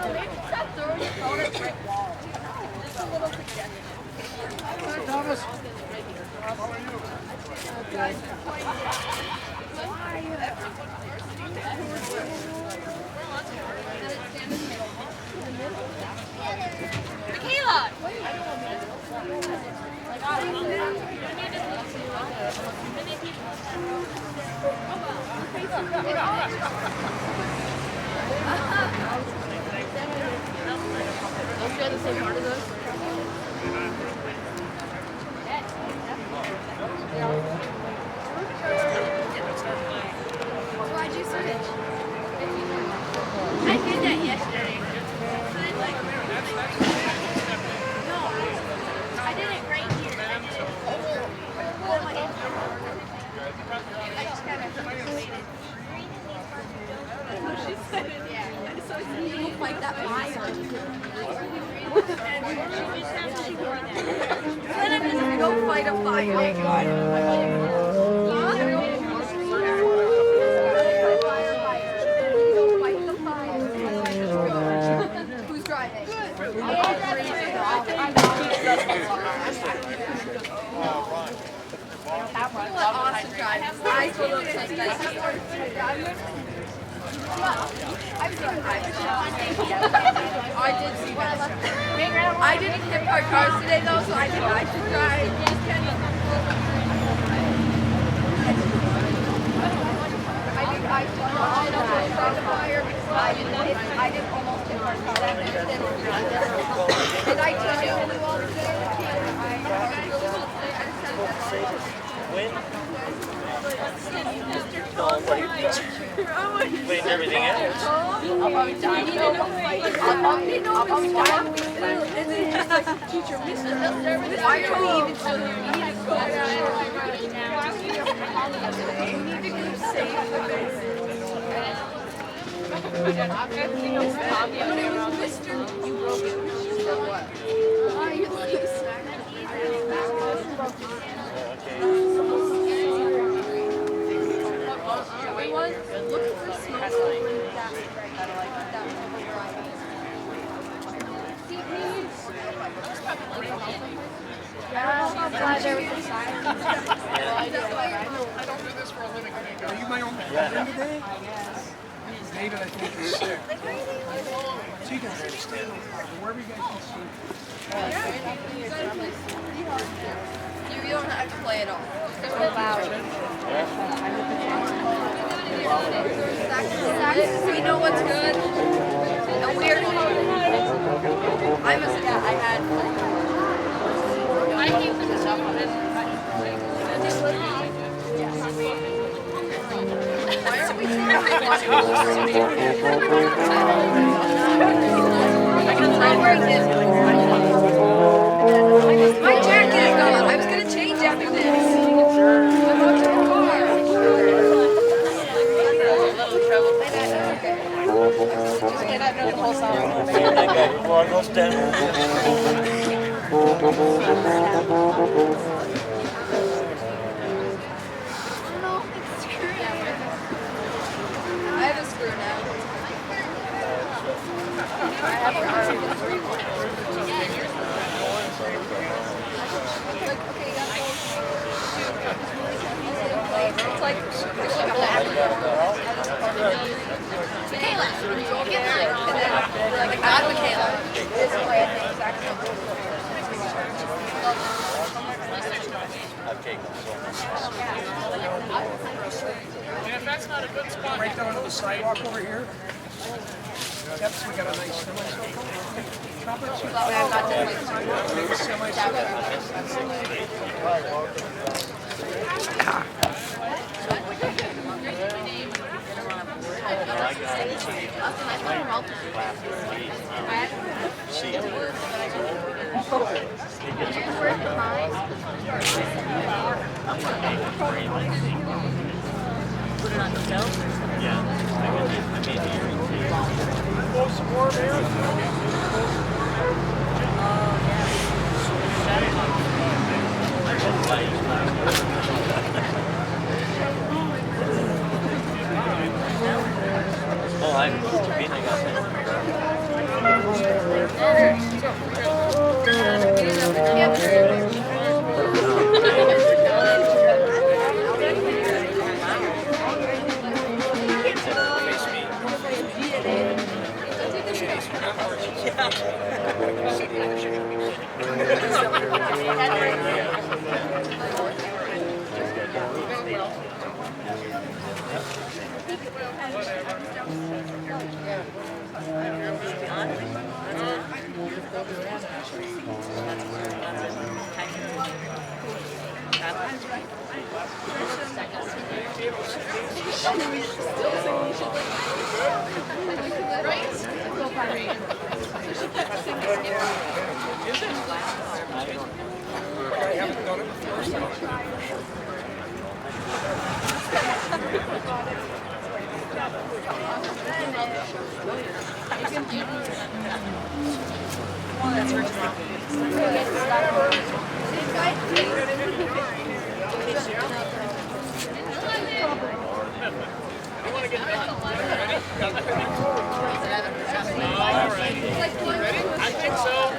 Stop throwing your phone at a brick wall. Just a little suggestion. Hi, Thomas. How are you? Good. Michaela! Don't share the same part of those? Why'd you switch? I did that yesterday. No, I did it right here. I just kind of waited. She said it. Yeah. So you look like that fire. Then I'm just gonna go fight a fire. Who's driving? Austin drives. I still look like that. I did see that. I didn't hit our cars today though, so I think I should drive. I think I should drive the fire because I didn't almost hit our car. Did I tell you who all was there? Cleaned everything else. Teacher, why are we even still here? We need to go. We need to go save the bases. But it was Mr. You broke it. So what? Look at the smoke over that I'm glad there was a sign. I don't do this for a living. Are you my own friend today? David, I think, is sick. So you can understand. Wherever you guys can see. You don't have to play it all. We know what's good. And we're I had I think the stuff on it. Why are we my jacket is gone. I was going to change after this. I'm out to the car. I have a screw now. I have a screw. It's like a black. Michaela, get mine. And then we're like, not Michaela. This way, exactly. And if that's not a good spot, right down to the sidewalk over here. Yep, so we got a nice semicircle. Put it on the shelf? Yeah. I made earrings here. Blow some more there. Oh, I got that. I haven't done it before, so. I think so.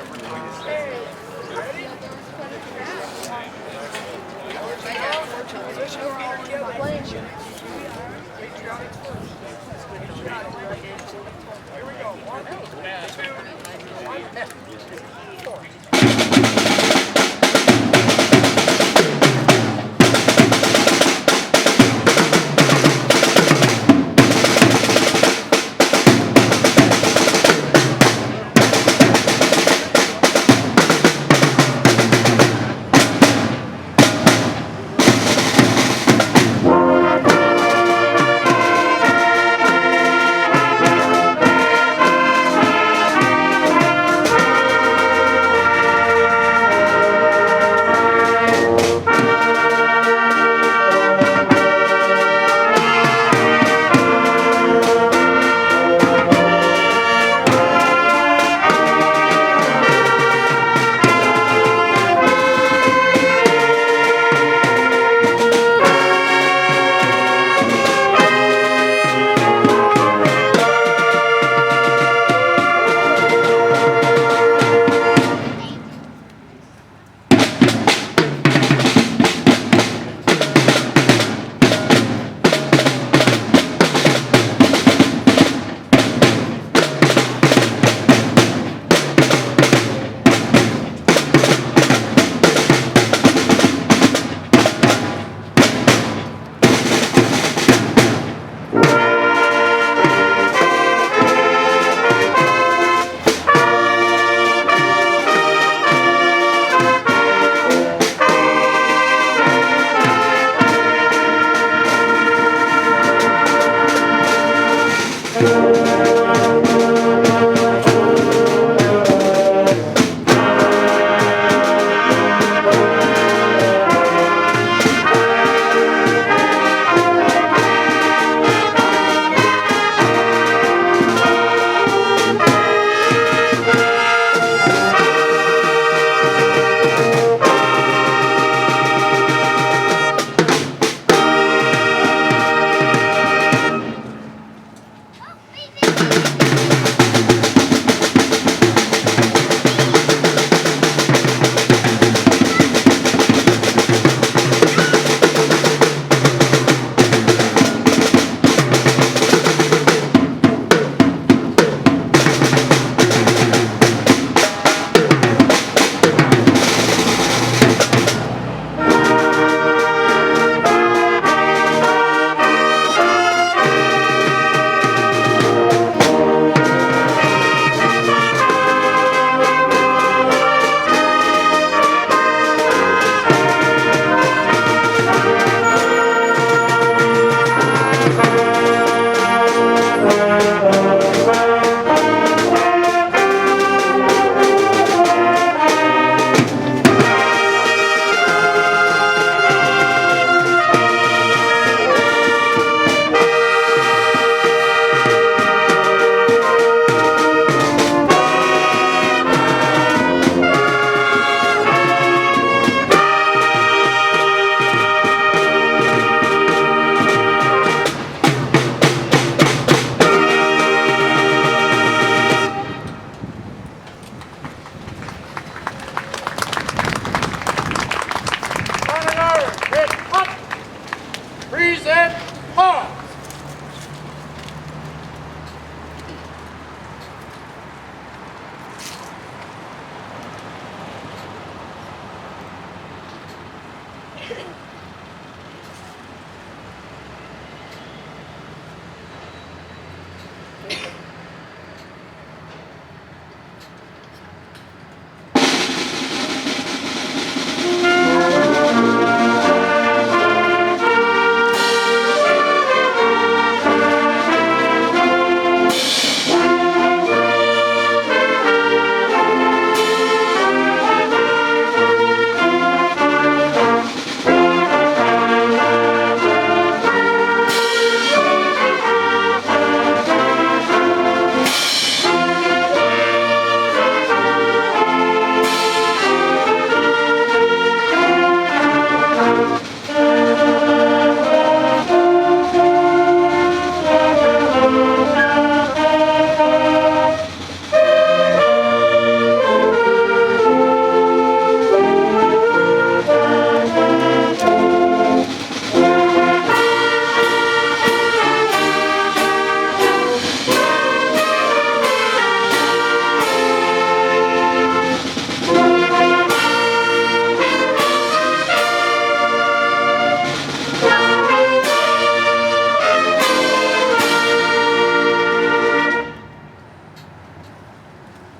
Here we go. 1, 2, 1.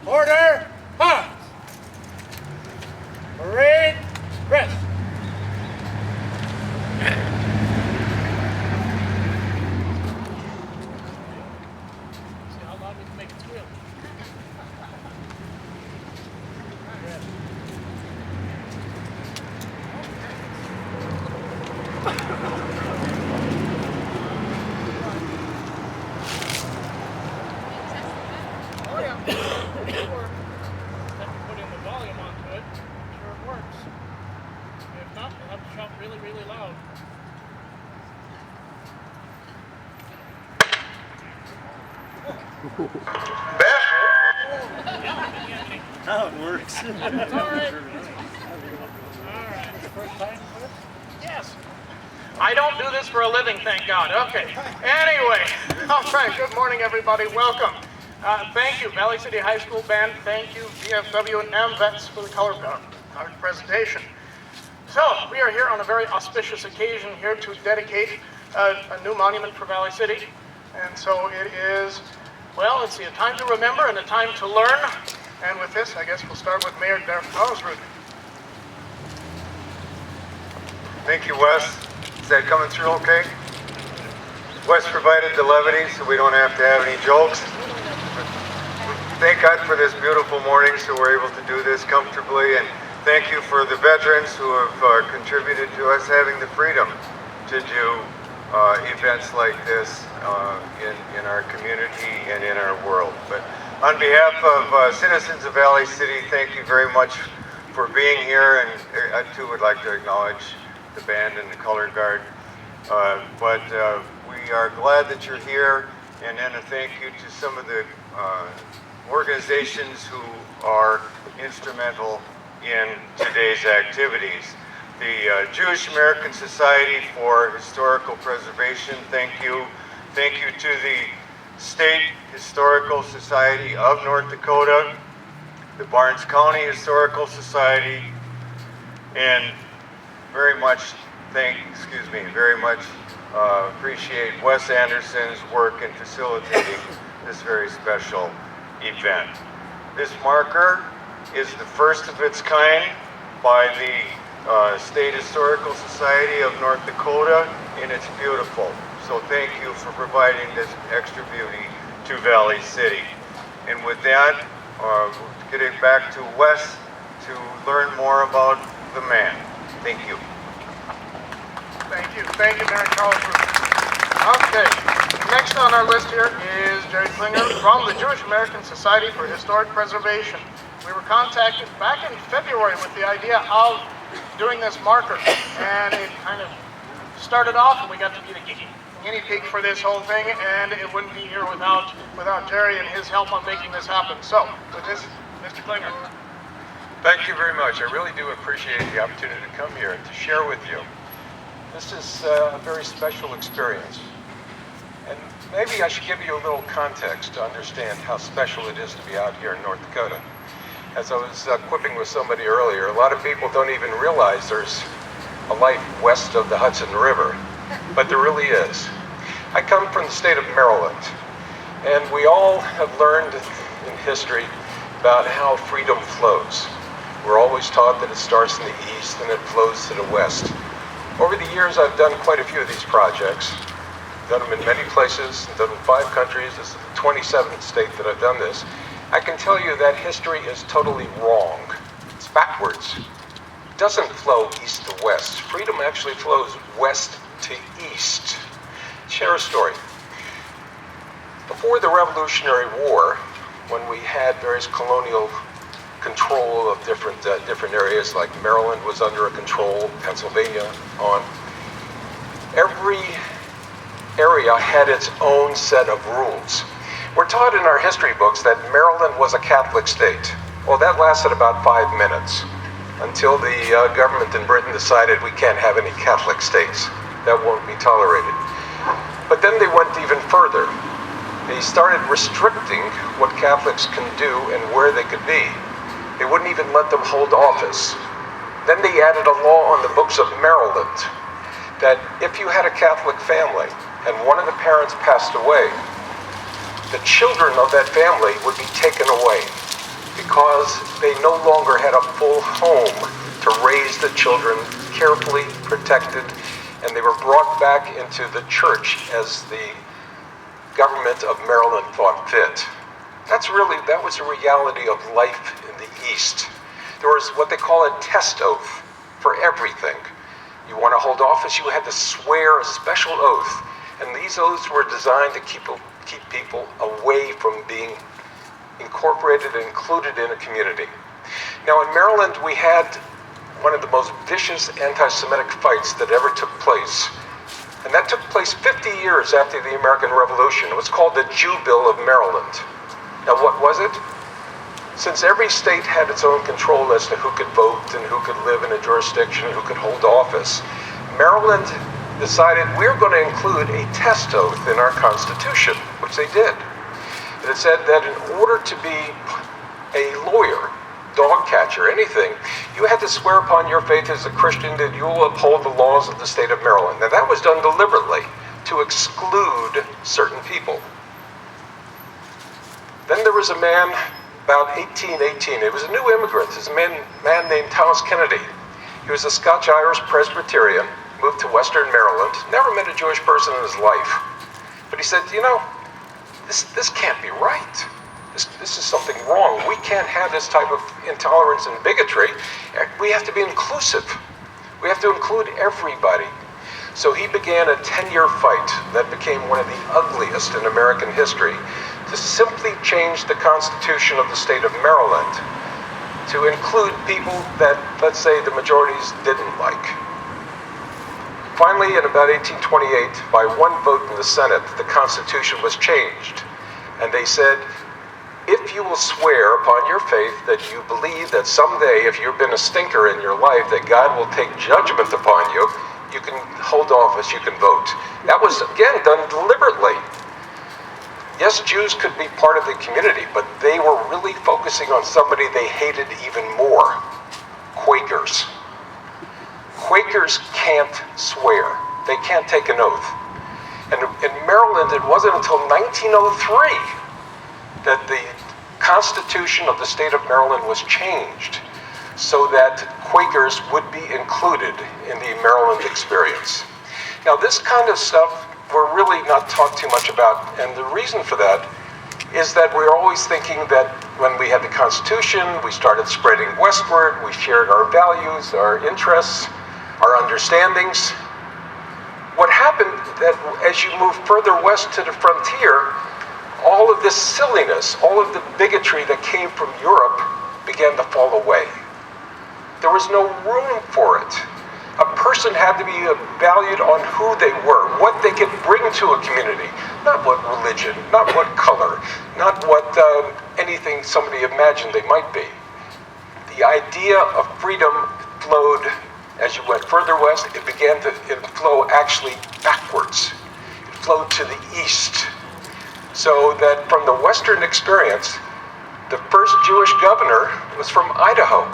Order! Pause! Parade! Rest! See how loud we can make it squeal. Oh yeah. Have to put in the volume onto it. Sure it works. If not, we'll have to shout really, really loud. How it works. All right. All right. First time? Yes. I don't do this for a living, thank God. Okay. Anyway, all right. Good morning, everybody. Welcome. Thank you, Valley City High School Band. Thank you, VFW and MVets for the color presentation. So, we are here on a very auspicious occasion here to dedicate a new monument for Valley City. And so it is, well, let's see, a time to remember and a time to learn. And with this, I guess we'll start with Mayor Derek Karlsrud. Thank you, Wes. Is that coming through okay? Wes provided the levity so we don't have to have any jokes. Thank God for this beautiful morning so we're able to do this comfortably, and thank you for the veterans who have contributed to us having the freedom to do events like this in our community and in our world. But on behalf of citizens of Valley City, thank you very much for being here, and I too would like to acknowledge the band and the color guard. But we are glad that you're here, and then a thank you to some of the organizations who are instrumental in today's activities. The Jewish American Society for Historical Preservation, thank you. Thank you to the State Historical Society of North Dakota, the Barnes County Historical Society, and very much appreciate Wes Anderson's work in facilitating this very special event. This marker is the first of its kind by the State Historical Society of North Dakota, and it's beautiful. So thank you for providing this extra beauty to Valley City. And with that, we're getting back to Wes to learn more about the man. Thank you. Thank you. Thank you, Mayor Karlsrud. Okay. Next on our list here is Jerry Klinger from the Jewish American Society for Historic Preservation. We were contacted back in February with the idea of doing this marker, and it kind of started off, and we got to be the guinea pig for this whole thing, and it wouldn't be here without Jerry and his help on making this happen. So, with this, Mr. Klinger. Thank you very much. I really do appreciate the opportunity to come here and to share with you. This is a very special experience. And maybe I should give you a little context to understand how special it is to be out here in North Dakota. As I was quipping with somebody earlier, a lot of people don't even realize there's a life west of the Hudson River, but there really is. I come from the state of Maryland, and we all have learned in history about how freedom flows. We're always taught that it starts in the east and it flows to the west. Over the years, I've done quite a few of these projects. I've done them in many places, I've done them in 5 countries. This is the 27th state that I've done this. I can tell you that history is totally wrong. It's backwards. It doesn't flow east to west. Freedom actually flows west to east. Share a story. Before the Revolutionary War, when we had various colonial control of different areas, like Maryland was under a control, Pennsylvania on. Every area had its own set of rules. We're taught in our history books that Maryland was a Catholic state. Well, that lasted about 5 minutes until the government in Britain decided we can't have any Catholic states. That won't be tolerated. But then they went even further. They started restricting what Catholics can do and where they could be. They wouldn't even let them hold office. Then they added a law on the books of Maryland that if you had a Catholic family and one of the parents passed away, the children of that family would be taken away. no longer had a full home to raise the children carefully protected, and they were brought back into the church as the government of Maryland thought fit. That was a reality of life in the East. There was what they call a test oath for everything. You want to hold office, you had to swear a special oath. And these oaths were designed to keep people away from being incorporated and included in a community. Now in Maryland, we had one of the most vicious anti-Semitic fights that ever took place. And that took place 50 years after the American Revolution. It was called the Jew Bill of Maryland. Now what was it? Since every state had its own control as to who could vote and who could live in a jurisdiction and who could hold office, Maryland decided we're going to include a test oath in our Constitution, which they did. And it said that in order to be a lawyer, dog catcher, anything, you had to swear upon your faith as a Christian that you will uphold the laws of the state of Maryland. Now that was done deliberately to exclude certain people. Then there was a man about 1818. He was a new immigrant. He was a man named Thomas Kennedy. He was a Scotch-Irish Presbyterian, moved to Western Maryland, never met a Jewish person in his life. But he said, this can't be right. This is something wrong. We can't have this type of intolerance and bigotry. We have to be inclusive. We have to include everybody. So he began a 10-year fight that became one of the ugliest in American history to simply change the Constitution of the state of Maryland to include people that, let's say, the majorities didn't like. Finally, in about 1828, by one vote in the Senate, the Constitution was changed. And they said, if you will swear upon your faith that you believe that someday, if you've been a stinker in your life, that God will take judgment upon you, you can hold office, you can vote. That was, again, done deliberately. Yes, Jews could be part of the community, but they were really focusing on somebody they hated even more, Quakers. Quakers can't swear. They can't take an oath. And in Maryland, it wasn't until 1903 that the Constitution of the state of Maryland was changed so that Quakers would be included in the Maryland experience. Now, this kind of stuff we're really not talked too much about, and the reason for that is that we're always thinking that when we had the Constitution, we started spreading westward, we shared our values, our interests, our understandings. What happened that as you move further west to the frontier, all of this silliness, all of the bigotry that came from Europe began to fall away. There was no room for it. A person had to be valued on who they were, what they could bring to a community, not what religion, not what color, not what anything somebody imagined they might be. The idea of freedom flowed, as you went further west, it began to flow actually backwards. It flowed to the east. So that from the Western experience, the first Jewish governor was from Idaho.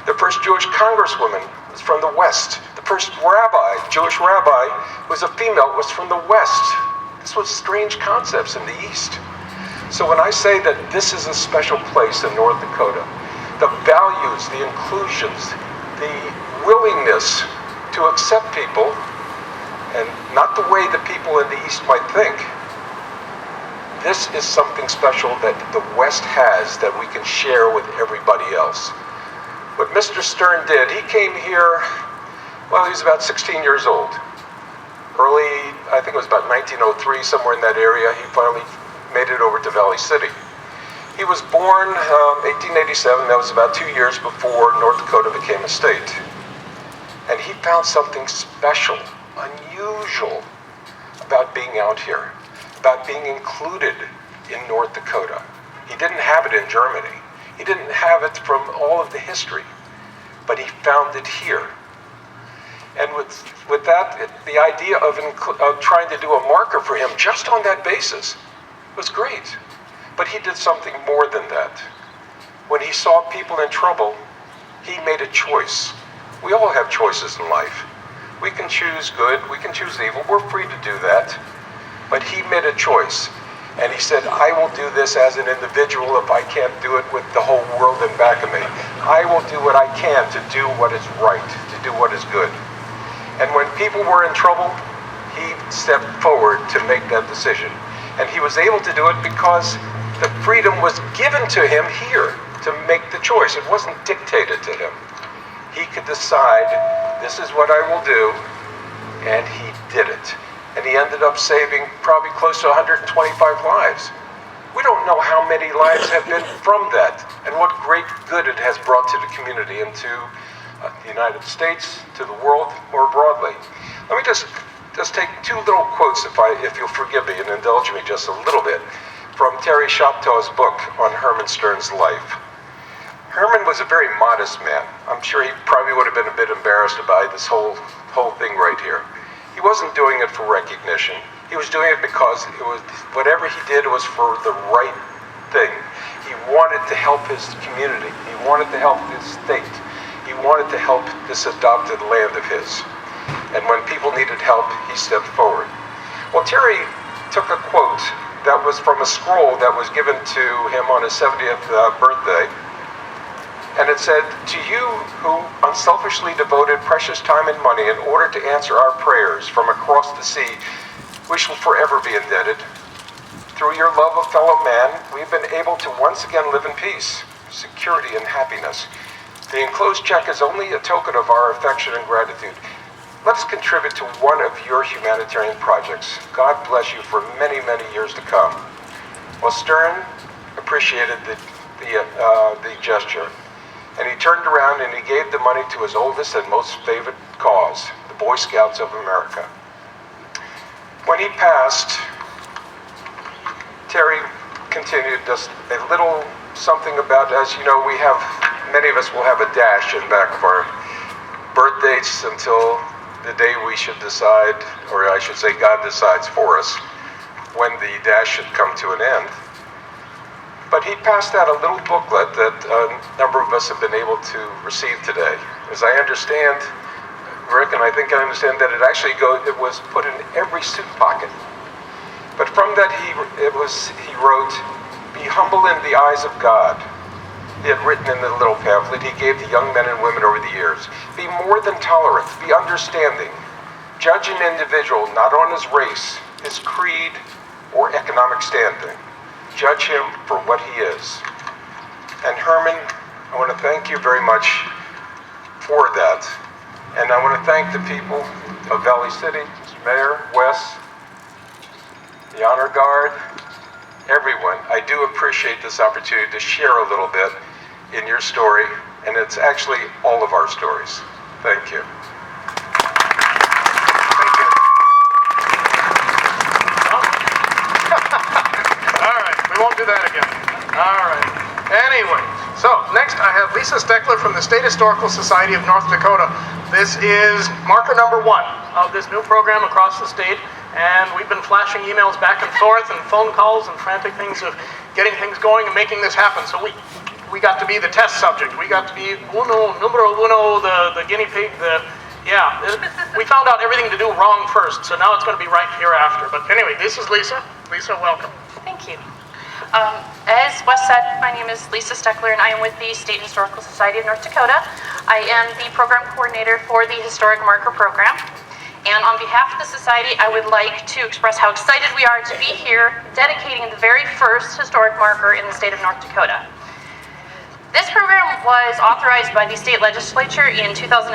The first Jewish congresswoman was from the West. The first Jewish rabbi, was a female, was from the West. This was strange concepts in the East. So when I say that this is a special place in North Dakota, the values, the inclusions, the willingness to accept people, and not the way the people in the East might think, this is something special that the West has that we can share with everybody else. What Mr. Stern did, he came here, well, he was about 16 years old. Early, I think it was about 1903, somewhere in that area, he finally made it over to Valley City. He was born 1887, that was about 2 years before North Dakota became a state. And he found something special, unusual about being out here, about being included in North Dakota. He didn't have it in Germany. He didn't have it from all of the history, but he found it here. And with that, the idea of trying to do a marker for him just on that basis was great. But he did something more than that. When he saw people in trouble, he made a choice. We all have choices in life. We can choose good, we can choose evil, we're free to do that. But he made a choice. And he said, I will do this as an individual if I can't do it with the whole world in back of me. I will do what I can to do what is right, to do what is good. And when people were in trouble, he stepped forward to make that decision. And he was able to do it because the freedom was given to him here to make the choice. It wasn't dictated to him. He could decide, this is what I will do, and he did it. And he ended up saving probably close to 125 lives. We don't know how many lives have been from that, and what great good it has brought to the community and to the United States, to the world more broadly. Let me just take two little quotes, if you'll forgive me and indulge me just a little bit, from Terry Shoptaw's book on Herman Stern's life. Herman was a very modest man. I'm sure he probably would have been a bit embarrassed by this whole thing right here. He wasn't doing it for recognition. He was doing it because it was whatever he did was for the right thing. He wanted to help his community. He wanted to help his state. He wanted to help this adopted land of his. And when people needed help, he stepped forward. Well, Terry took a quote that was from a scroll that was given to him on his 70th birthday. And it said, to you who unselfishly devoted precious time and money in order to answer our prayers from across the sea, we shall forever be indebted. Through your love of fellow man, we've been able to once again live in peace, security, and happiness. The enclosed check is only a token of our affection and gratitude. Let's contribute to one of your humanitarian projects. God bless you for many, many years to come. Well, Stern appreciated the gesture, and he turned around and he gave the money to his oldest and most favorite cause, the Boy Scouts of America. When he passed, Terry continued just a little something about, as you know, many of us will have a dash in back of our birth dates until the day we should decide, or I should say God decides for us, when the dash should come to an end. But he passed out a little booklet that a number of us have been able to receive today. As I understand, Rick, and I think I understand that it was put in every suit pocket. But from that he wrote, be humble in the eyes of God. He had written in the little pamphlet he gave to young men and women over the years. Be more than tolerant, be understanding. Judge an individual not on his race, his creed, or economic standing. Judge him for what he is. And Herman, I want to thank you very much for that. And I want to thank the people of Valley City, Mayor, Wes, the Honor Guard, everyone. I do appreciate this opportunity to share a little bit in your story, and it's actually all of our stories. Thank you. Thank you. All right, we won't do that again. All right. Anyway, so next I have Lisa Steckler from the State Historical Society of North Dakota. This is marker number 1 of this new program across the state, and we've been flashing emails back and forth and phone calls and frantic things of getting things going and making this happen. So we got to be the test subject. We got to be numero uno, the guinea pig, we found out everything to do wrong first, so now it's going to be right hereafter. But anyway, this is Lisa. Lisa, welcome. Thank you. As Wes said, my name is Lisa Steckler, and I am with the State Historical Society of North Dakota. I am the program coordinator for the Historic Marker Program. And on behalf of the Society, I would like to express how excited we are to be here dedicating the very first historic marker in the state of North Dakota. This program was authorized by the state legislature in 2005,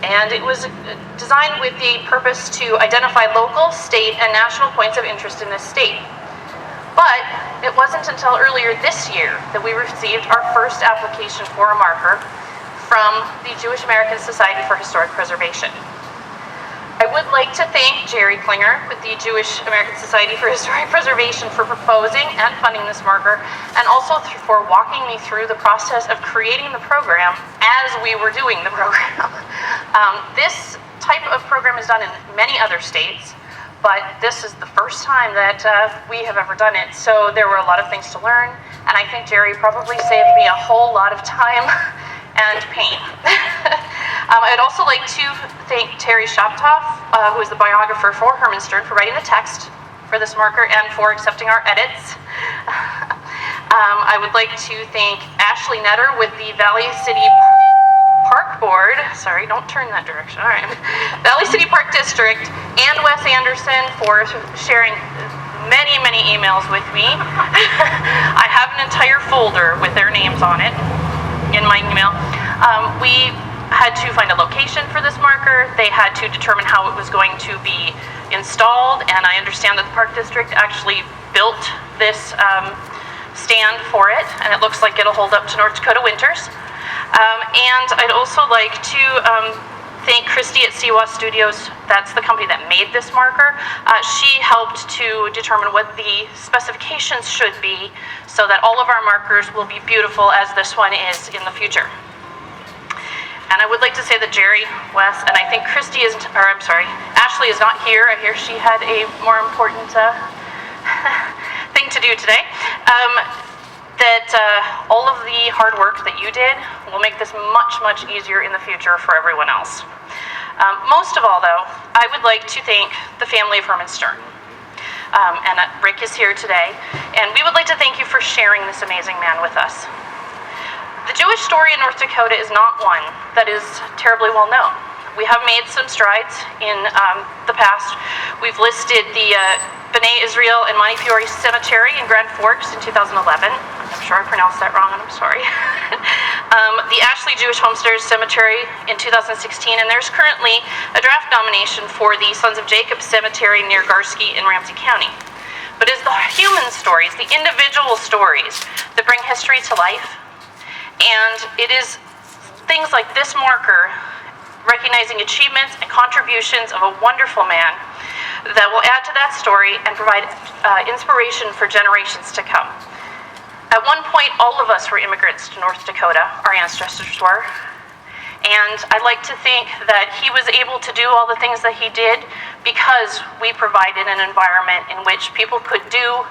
and it was designed with the purpose to identify local, state, and national points of interest in this state. But it wasn't until earlier this year that we received our first application for a marker from the Jewish American Society for Historic Preservation. I would like to thank Jerry Klinger with the Jewish American Society for Historic Preservation for proposing and funding this marker, and also for walking me through the process of creating the program as we were doing the program. This type of program is done in many other states, but this is the first time that we have ever done it, so there were a lot of things to learn, and I think Jerry probably saved me a whole lot of time and pain. I'd also like to thank Terry Shoptaw, who is the biographer for Herman Stern, for writing the text for for this marker and for accepting our edits. I would like to thank Ashley Netter with the Valley City Park Board, sorry, don't turn that direction, all right. Valley City Park District and Wes Anderson for sharing many, many emails with me. I have an entire folder with their names on it in my email. We had to find a location for this marker. They had to determine how it was going to be installed, and I understand that the Park District actually built this stand for it, and it looks like it'll hold up to North Dakota winters. And I'd also like to thank Christy at Siwa Studios. That's the company that made this marker. She helped to determine what the specifications should be so that all of our markers will be beautiful as this one is in the future. And I would like to say that Jerry, Wes, and I think Christy is, or I'm sorry, Ashley is not here. I hear she had a more important thing to do today. All of the hard work that you did will make this much, much easier in the future for everyone else. Most of all, though, I would like to thank the family of Herman Stern. And Rick is here today, and we would like to thank you for sharing this amazing man with us. The Jewish story in North Dakota is not one that is terribly well known. We have made some strides in the past. We've listed the B'nai Israel and Montefiore Cemetery in Grand Forks in 2011. I'm sure I pronounced that wrong, and I'm sorry. The Ashley Jewish Homesteaders Cemetery in 2016, and there's currently a draft nomination for the Sons of Jacob Cemetery near Garski in Ramsey County. But it's the human stories, the individual stories that bring history to life. And it is things like this marker, recognizing achievements and contributions of a wonderful man, that will add to that story and provide inspiration for generations to come. At one point, all of us were immigrants to North Dakota, our ancestors were, and I'd like to think that he was able to do all the things that he did because we provided an environment in which people could do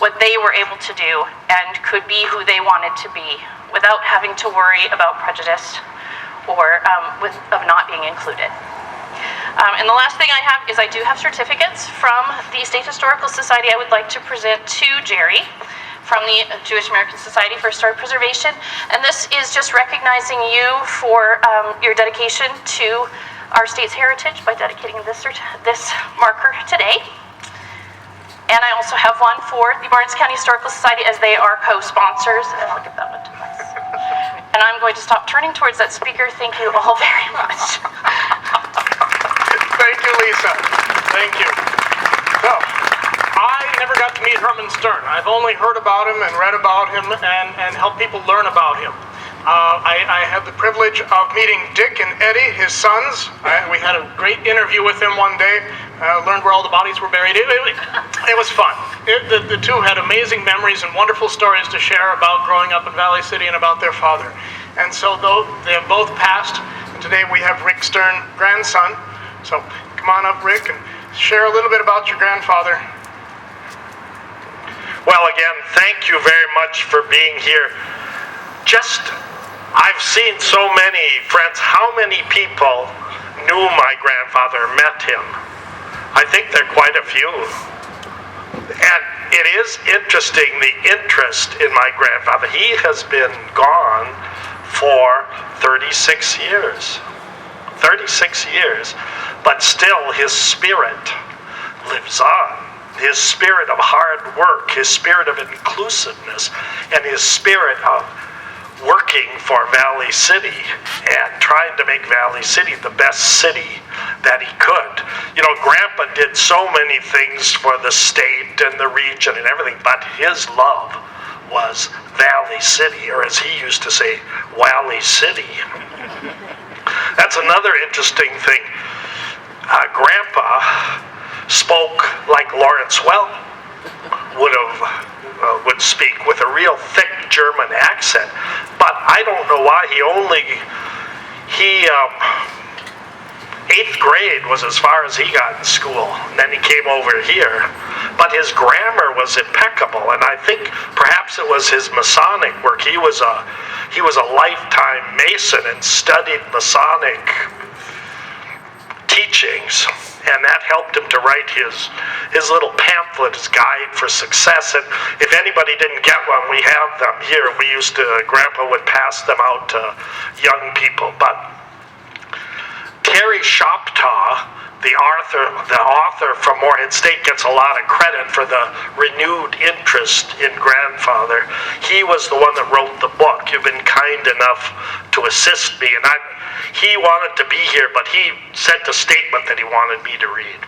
what they were able to do and could be who they wanted to be without having to worry about prejudice or of not being included. And the last thing I have is I do have certificates from the State Historical Society I would like to present to Jerry from the Jewish American Society for Historic Preservation. And this is just recognizing you for your dedication to our state's heritage by dedicating this marker today. And I also have one for the Barnes County Historical Society as they are co-sponsors. And I'll give that one to Wes. And I'm going to stop turning towards that speaker. Thank you all very much. Thank you, Lisa. Thank you. So, I never got to meet Herman Stern. I've only heard about him and read about him and helped people learn about him. I had the privilege of meeting Dick and Eddie, his sons. We had a great interview with them one day. Learned where all the bodies were buried. It was fun. The two had amazing memories and wonderful stories to share about growing up in Valley City and about their father. And so though they have both passed, and today we have Rick Stern, grandson. So come on up, Rick, and share a little bit about your grandfather. Well, again, thank you very much for being here. I've seen so many friends. How many people knew my grandfather, met him? I think there are quite a few. And it is interesting, the interest in my grandfather. He has been gone for 36 years. 36 years. But still, his spirit lives on. His spirit of hard work, his spirit of inclusiveness, and his spirit of working for Valley City and trying to make Valley City the best city that he could. You know, Grandpa did so many things for the state and the region and everything, but his love was Valley City, or as he used to say, Wally City. That's another interesting thing. Grandpa spoke like Lawrence Welk would speak, with a real thick German accent, but I don't know why. Eighth grade was as far as he got in school, and then he came over here, but his grammar was impeccable, and I think perhaps it was his Masonic work. He was a lifetime Mason and studied Masonic teachings. And that helped him to write his little pamphlet, his guide for success. And if anybody didn't get one, we have them here. Grandpa would pass them out to young people. But Terry Shoptaw, the author from Moorhead State, gets a lot of credit for the renewed interest in grandfather. He was the one that wrote the book. You've been kind enough to assist me, and he wanted to be here, but he sent a statement that he wanted me to read.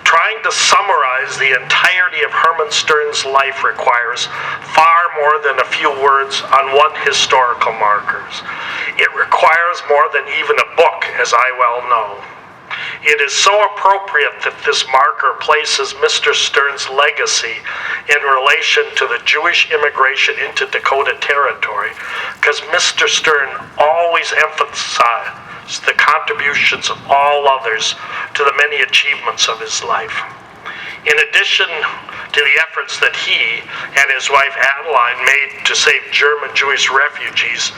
Trying to summarize the entirety of Herman Stern's life requires far more than a few words on one historical markers. It requires more than even a book, as I well know. It is so appropriate that this marker places Mr. Stern's legacy in relation to the Jewish immigration into Dakota Territory, because Mr. Stern always emphasized the contributions of all others to the many achievements of his life. In addition to the efforts that he and his wife Adeline made to save German Jewish refugees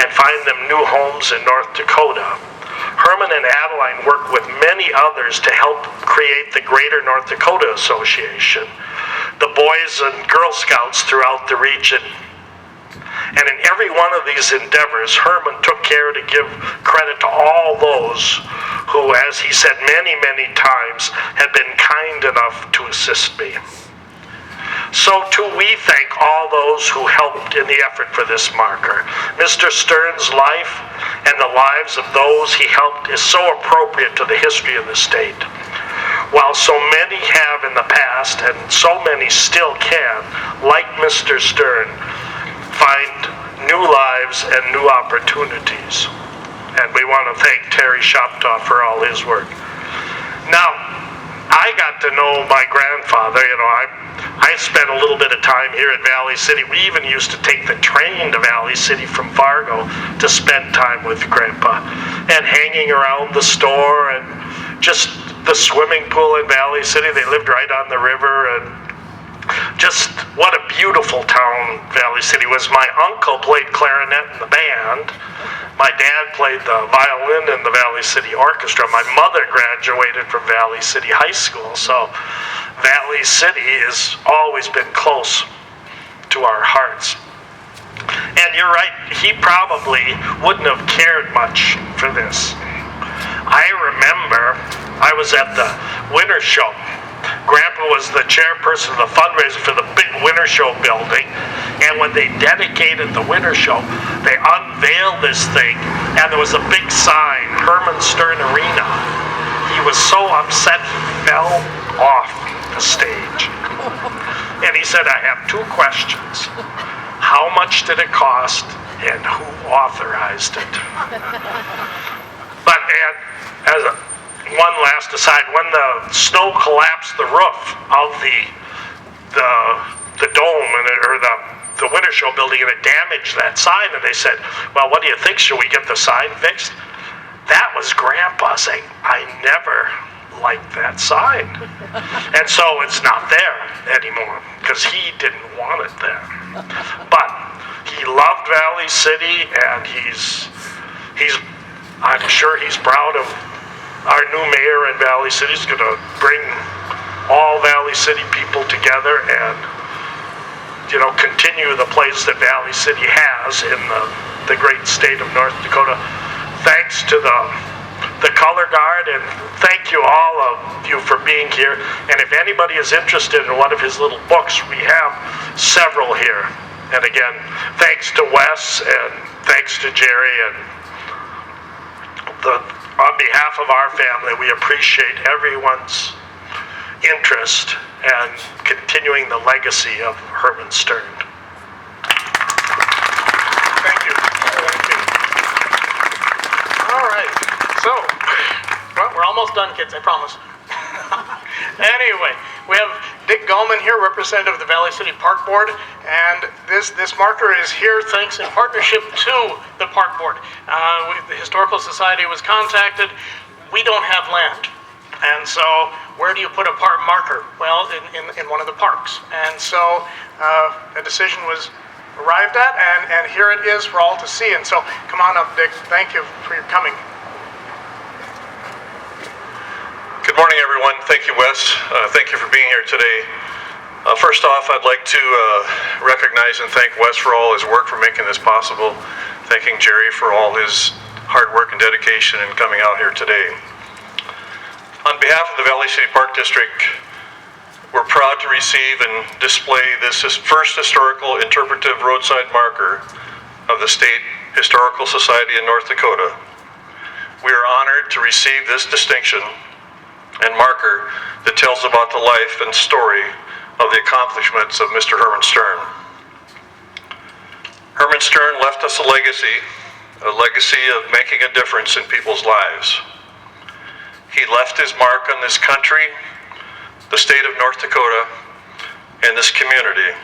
and find them new homes in North Dakota, Herman and Adeline worked with many others to help create the Greater North Dakota Association, the Boys and Girl Scouts throughout the region. And in every one of these endeavors, Herman took care to give credit to all those who, as he said many, many times, had been kind enough to assist me. So too we thank all those who helped in the effort for this marker. Mr. Stern's life and the lives of those he helped is so appropriate to the history of the state. While so many have in the past, and so many still can, like Mr. Stern, find new lives and new opportunities. And we want to thank Terry Shoptaw for all his work. Now, I got to know my grandfather. I spent a little bit of time here at Valley City. We even used to take the train to Valley City from Fargo to spend time with Grandpa, and hanging around the store and just the swimming pool in Valley City. They lived right on the river, and just what a beautiful town Valley City was. My uncle played clarinet in the band. My dad played the violin in the Valley City Orchestra. My mother graduated from Valley City High School, so Valley City has always been close to our hearts. And you're right, he probably wouldn't have cared much for this. I remember I was at the winter show. Grandpa was the chairperson of the fundraiser for the big winter show building, and when they dedicated the winter show, they unveiled this thing, and there was a big sign, Herman Stern Arena. He was so upset he fell off the stage. And he said, I have two questions. How much did it cost, and who authorized it? But one last aside, when the snow collapsed the roof of the dome or the winter show building, and it damaged that sign, and they said, well, what do you think, should we get the sign fixed? That was Grandpa saying, I never liked that sign. And so it's not there anymore, because he didn't want it there. But he loved Valley City, and I'm sure he's proud of our new mayor in Valley City. Is going to bring all Valley City people together and, continue the place that Valley City has in the great state of North Dakota. Thanks to the Color Guard, and thank you all of you for being here. And if anybody is interested in one of his little books, we have several here. And again, thanks to Wes and thanks to Jerry, and on behalf of our family, we appreciate everyone's interest and continuing the legacy of Herman Stern. Thank you. Thank you. All right. So, well, we're almost done, kids, I promise. Anyway, we have Dick Gallman here, representative of the Valley City Park Board, and this marker is here thanks in partnership to the Park Board. The Historical Society was contacted. We don't have land, and so where do you put a park marker? Well, in one of the parks. And so a decision was arrived at, and here it is for all to see. And so come on up, Dick. Thank you for your coming. morning, everyone. Thank you, Wes. Thank you for being here today. First off, I'd like to recognize and thank Wes for all his work for making this possible. Thanking Jerry for all his hard work and dedication in coming out here today. On behalf of the Valley City Park District, we're proud to receive and display this first historical interpretive roadside marker of the State Historical Society in North Dakota. We are honored to receive this distinction and marker that tells about the life and story of the accomplishments of Mr. Herman Stern. Herman Stern left us a legacy of making a difference in people's lives. He left his mark on this country, the state of North Dakota, and this community.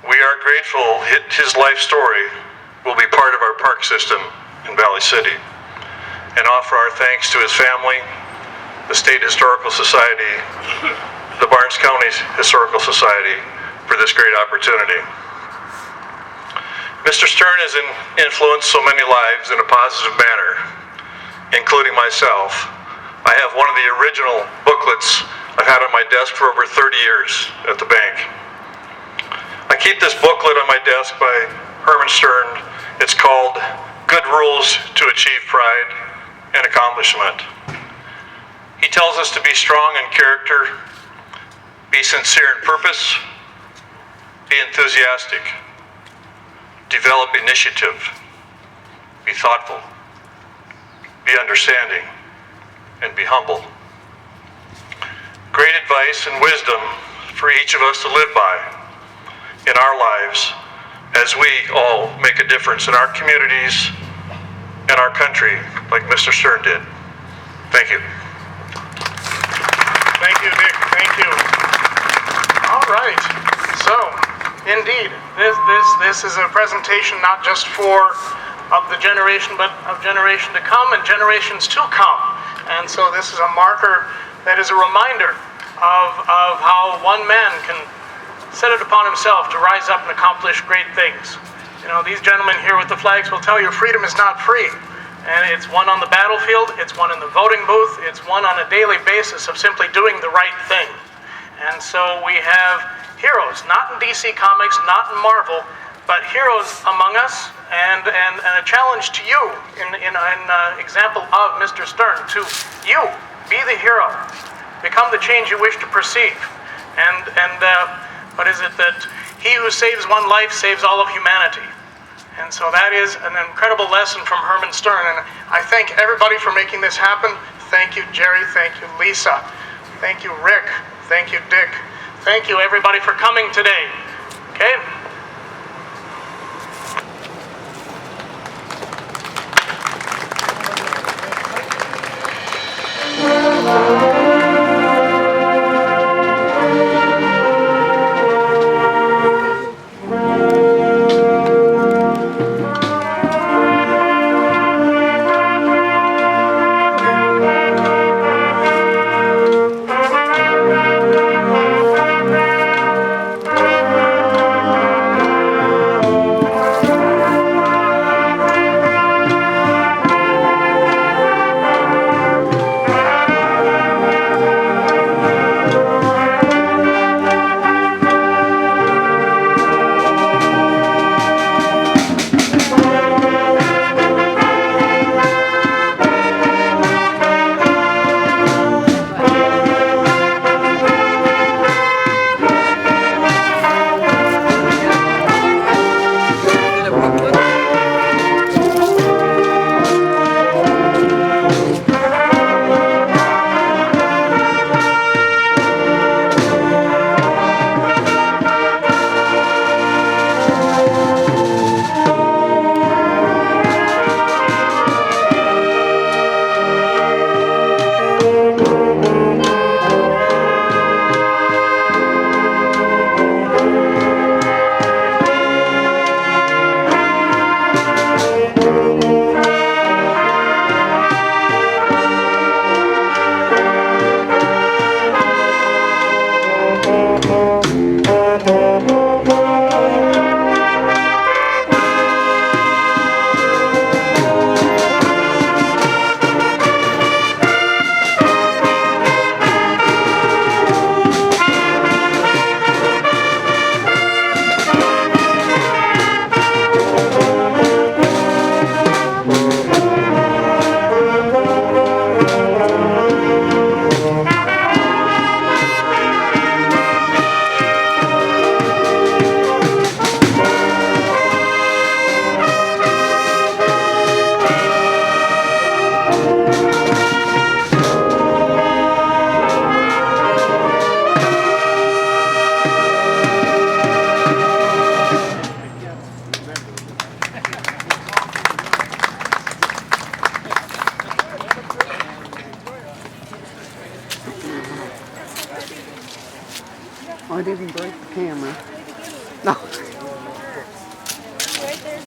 We are grateful his life story will be part of our park system in Valley City, and offer our thanks to his family, the State Historical Society, the Barnes County Historical Society for this great opportunity. Mr. Stern has influenced so many lives in a positive manner, including myself. I have one of the original booklets I've had on my desk for over 30 years at the bank. I keep this booklet on my desk by Herman Stern. It's called Good Rules to Achieve Pride and Accomplishment. He tells us to be strong in character, be sincere in purpose, be enthusiastic, develop initiative, be thoughtful, be understanding, and be humble. Great advice and wisdom for each of us to live by in our lives as we all make a difference in our communities and our country like Mr. Stern did. Thank you. Thank you, Dick. Thank you. All right. So, indeed, this is a presentation not just of the generation, but of generation to come and generations to come. And so this is a marker that is a reminder of how one man can set it upon himself to rise up and accomplish great things. You know, these gentlemen here with the flags will tell you freedom is not free. And it's won on the battlefield, it's won in the voting booth, it's won on a daily basis of simply doing the right thing. And so we have heroes, not in DC Comics, not in Marvel, but heroes among us, and a challenge to you in example of Mr. Stern, to you, be the hero, become the change you wish to perceive. And what is it that he who saves one life saves all of humanity. And so that is an incredible lesson from Herman Stern, and I thank everybody for making this happen. Thank you, Jerry. Thank you, Lisa. Thank you, Rick. Thank you, Dick. Thank you, everybody, for coming today. Okay? I didn't break the camera. No.